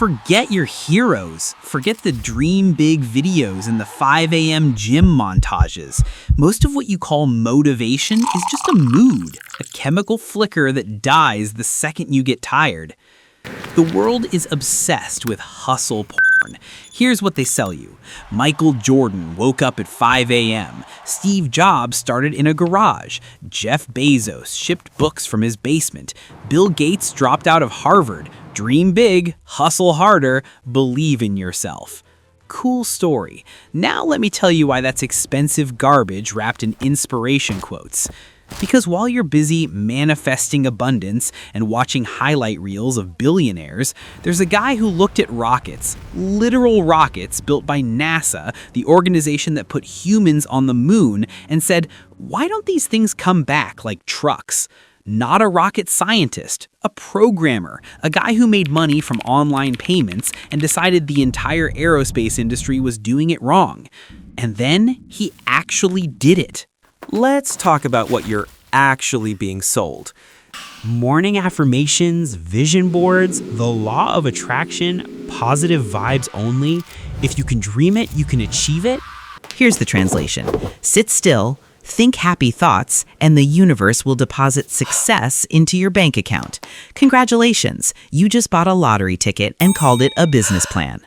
Forget your heroes. Forget the dream big videos and the 5 a.m. gym montages. Most of what you call motivation is just a mood, a chemical flicker that dies the second you get tired. The world is obsessed with hustle porn. Here's what they sell you. Michael Jordan woke up at 5 a.m. Steve Jobs started in a garage. Jeff Bezos shipped books from his basement. Bill Gates dropped out of Harvard. Dream big, hustle harder, believe in yourself. Cool story. Now let me tell you why that's expensive garbage wrapped in inspiration quotes. Because while you're busy manifesting abundance and watching highlight reels of billionaires, there's a guy who looked at rockets, literal rockets built by NASA, the organization that put humans on the moon, and said, why don't these things come back like trucks? Not a rocket scientist, a programmer, a guy who made money from online payments and decided the entire aerospace industry was doing it wrong. And then he actually did it. Let's talk about what you're actually being sold. Morning affirmations, vision boards, the law of attraction, positive vibes only. If you can dream it, you can achieve it. Here's the translation. Sit still, think happy thoughts, and the universe will deposit success into your bank account. Congratulations, you just bought a lottery ticket and called it a business plan.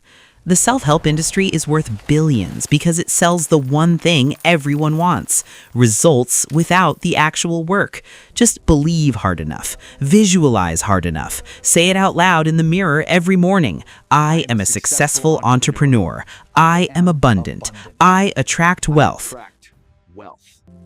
The self-help industry is worth billions because it sells the one thing everyone wants, results without the actual work. Just believe hard enough, visualize hard enough, say it out loud in the mirror every morning. I am a successful entrepreneur. I am abundant. I attract wealth.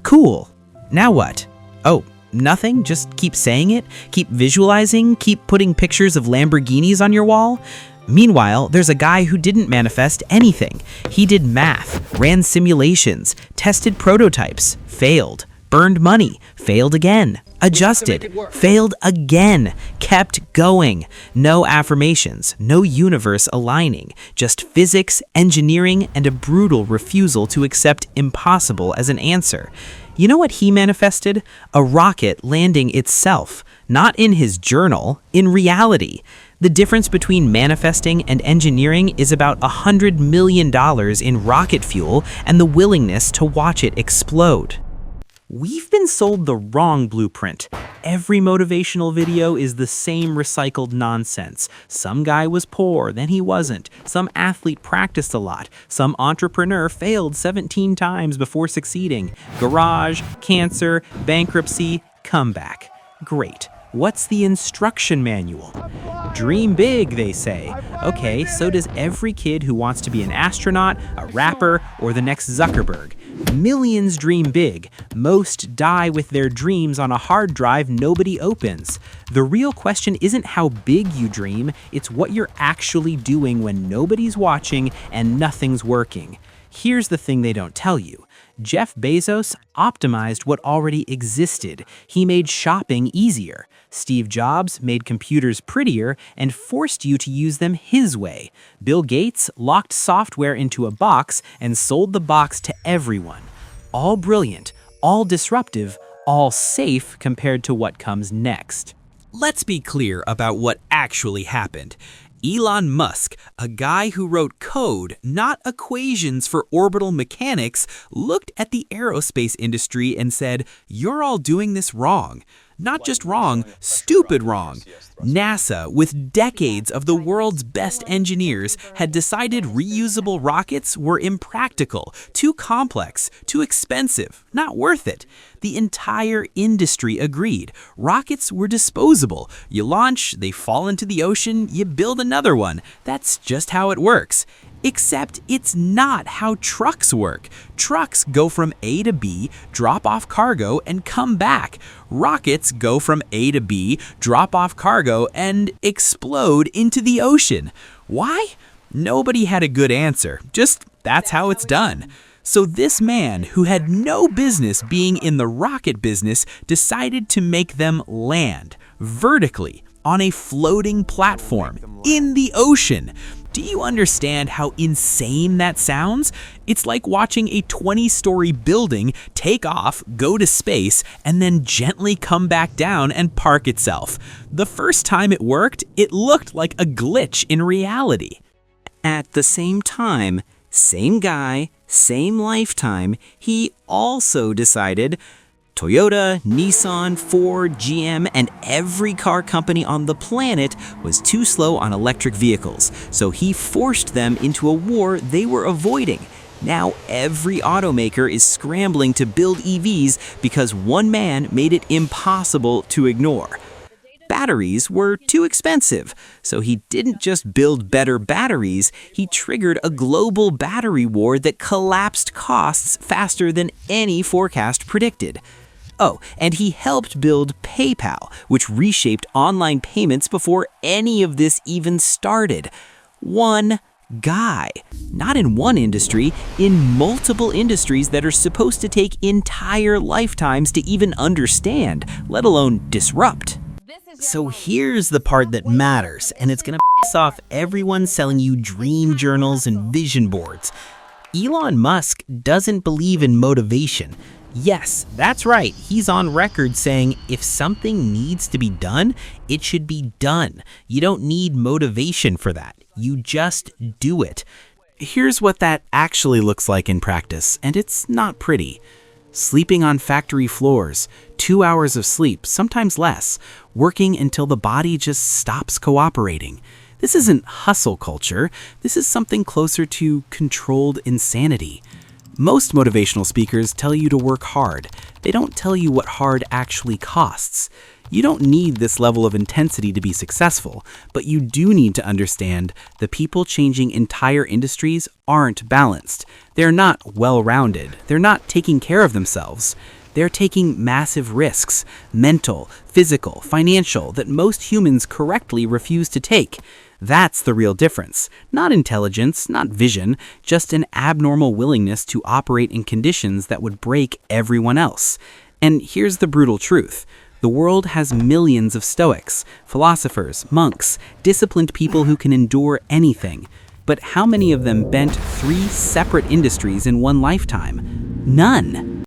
Cool. Now what? Oh, nothing? Just keep saying it? Keep visualizing? Keep putting pictures of Lamborghinis on your wall? Meanwhile, there's a guy who didn't manifest anything. He did math, ran simulations, tested prototypes, failed, burned money, failed again, adjusted, failed again, kept going. No affirmations, no universe aligning, just physics, engineering, and a brutal refusal to accept impossible as an answer. You know what he manifested? A rocket landing itself, not in his journal, in reality. The difference between manifesting and engineering is about $100 million in rocket fuel and the willingness to watch it explode. We've been sold the wrong blueprint. Every motivational video is the same recycled nonsense. Some guy was poor, then he wasn't. Some athlete practiced a lot. Some entrepreneur failed 17 times before succeeding. Garage, cancer, bankruptcy, comeback. Great. What's the instruction manual? Dream big, they say. Okay, so does every kid who wants to be an astronaut, a rapper, or the next Zuckerberg. Millions dream big. Most die with their dreams on a hard drive nobody opens. The real question isn't how big you dream, it's what you're actually doing when nobody's watching and nothing's working. Here's the thing they don't tell you. Jeff Bezos optimized what already existed. He made shopping easier. Steve Jobs made computers prettier and forced you to use them his way. Bill Gates locked software into a box and sold the box to everyone. All brilliant, all disruptive, all safe compared to what comes next. Let's be clear about what actually happened. Elon Musk, a guy who wrote code, not equations for orbital mechanics, looked at the aerospace industry and said, "You're all doing this wrong." Not just wrong, stupid wrong. NASA, with decades of the world's best engineers, had decided reusable rockets were impractical, too complex, too expensive, not worth it. The entire industry agreed. Rockets were disposable. You launch, they fall into the ocean, you build another one. That's just how it works. Except it's not how trucks work. Trucks go from A to B, drop off cargo, and come back. Rockets go from A to B, drop off cargo, and explode into the ocean. Why? Nobody had a good answer. Just that's how it's done. So this man, who had no business being in the rocket business, decided to make them land vertically on a floating platform in the ocean. Do you understand how insane that sounds? It's like watching a 20-story building take off, go to space, and then gently come back down and park itself. The first time it worked, it looked like a glitch in reality. At the same time, same guy, same lifetime, he also decided Toyota, Nissan, Ford, GM, and every car company on the planet was too slow on electric vehicles, so he forced them into a war they were avoiding. Now every automaker is scrambling to build EVs because one man made it impossible to ignore. Batteries were too expensive, so he didn't just build better batteries, he triggered a global battery war that collapsed costs faster than any forecast predicted. Oh, and he helped build PayPal, which reshaped online payments before any of this even started. One guy. Not in one industry, in multiple industries that are supposed to take entire lifetimes to even understand, let alone disrupt. So here's the part that matters, and it's gonna piss off everyone selling you dream journals and vision boards. Elon Musk doesn't believe in motivation. Yes, that's right. He's on record saying if something needs to be done, it should be done. You don't need motivation for that. You just do it. Here's what that actually looks like in practice, and it's not pretty. Sleeping on factory floors, 2 hours of sleep, sometimes less, working until the body just stops cooperating. This isn't hustle culture. This is something closer to controlled insanity. Most motivational speakers tell you to work hard. They don't tell you what hard actually costs. You don't need this level of intensity to be successful, but you do need to understand the people changing entire industries aren't balanced. They're not well-rounded. They're not taking care of themselves. They're taking massive risks, mental, physical, financial, that most humans correctly refuse to take. That's the real difference. Not intelligence, not vision, just an abnormal willingness to operate in conditions that would break everyone else. And here's the brutal truth. The world has millions of Stoics, philosophers, monks, disciplined people who can endure anything. But how many of them bent 3 separate industries in one lifetime? None.